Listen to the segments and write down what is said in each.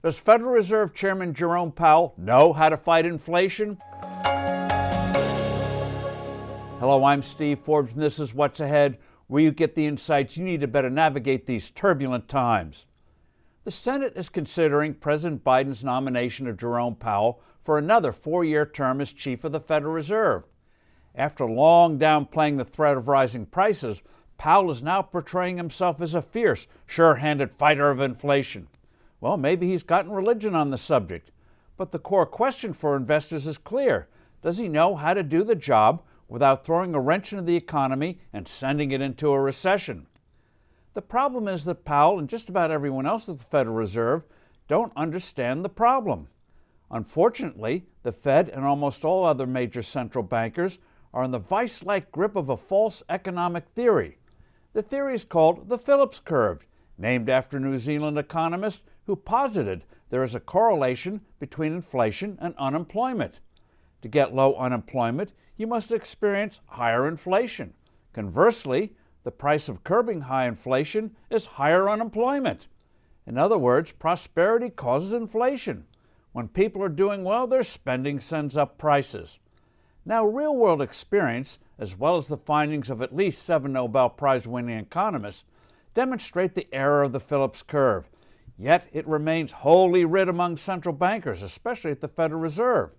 Does Federal Reserve Chairman Jerome Powell know how to fight inflation? Hello, I'm Steve Forbes, and this is What's Ahead, where you get the insights you need to better navigate these turbulent times. The Senate is considering President Biden's nomination of Jerome Powell for another four-year term as chief of the Federal Reserve. After long downplaying the threat of rising prices, Powell is now portraying himself as a fierce, sure-handed fighter of inflation. Well, maybe he's gotten religion on the subject. But the core question for investors is clear. Does he know how to do the job without throwing a wrench into the economy and sending it into a recession? The problem is that Powell and just about everyone else at the Federal Reserve don't understand the problem. Unfortunately, the Fed and almost all other major central bankers are in the vice-like grip of a false economic theory. The theory is called the Phillips curve, named after a New Zealand economist who posited there is a correlation between inflation and unemployment. To get low unemployment, you must experience higher inflation. Conversely, the price of curbing high inflation is higher unemployment. In other words, prosperity causes inflation. When people are doing well, their spending sends up prices. Now, real-world experience, as well as the findings of at least 7 Nobel Prize-winning economists, demonstrate the error of the Phillips curve. Yet it remains wholly writ among central bankers, especially at the Federal Reserve.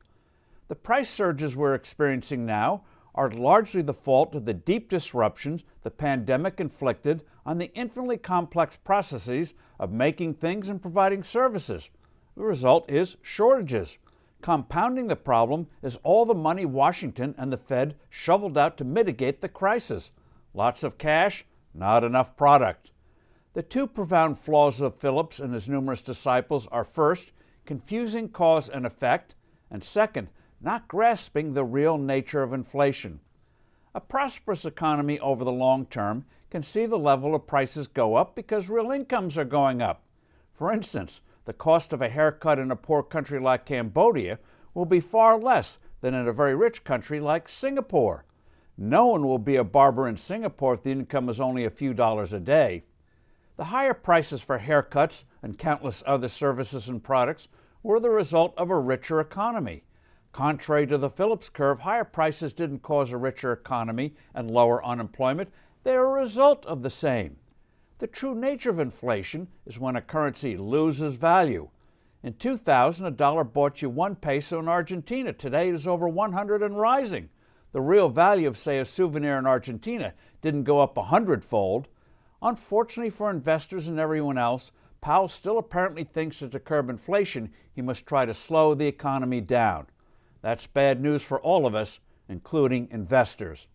The price surges we're experiencing now are largely the fault of the deep disruptions the pandemic inflicted on the infinitely complex processes of making things and providing services. The result is shortages. Compounding the problem is all the money Washington and the Fed shoveled out to mitigate the crisis. Lots of cash, not enough product. The two profound flaws of Phillips and his numerous disciples are first, confusing cause and effect, and second, not grasping the real nature of inflation. A prosperous economy over the long term can see the level of prices go up because real incomes are going up. For instance, the cost of a haircut in a poor country like Cambodia will be far less than in a very rich country like Singapore. No one will be a barber in Singapore if the income is only a few dollars a day. The higher prices for haircuts and countless other services and products were the result of a richer economy. Contrary to the Phillips curve, higher prices didn't cause a richer economy and lower unemployment. They are a result of the same. The true nature of inflation is when a currency loses value. In 2000, a dollar bought you 1 peso in Argentina. Today it is over 100 and rising. The real value of, say, a souvenir in Argentina didn't go up 100-fold. Unfortunately for investors and everyone else, Powell still apparently thinks that to curb inflation, he must try to slow the economy down. That's bad news for all of us, including investors.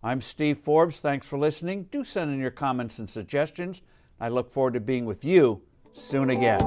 I'm Steve Forbes. Thanks for listening. Do send in your comments and suggestions. I look forward to being with you soon again.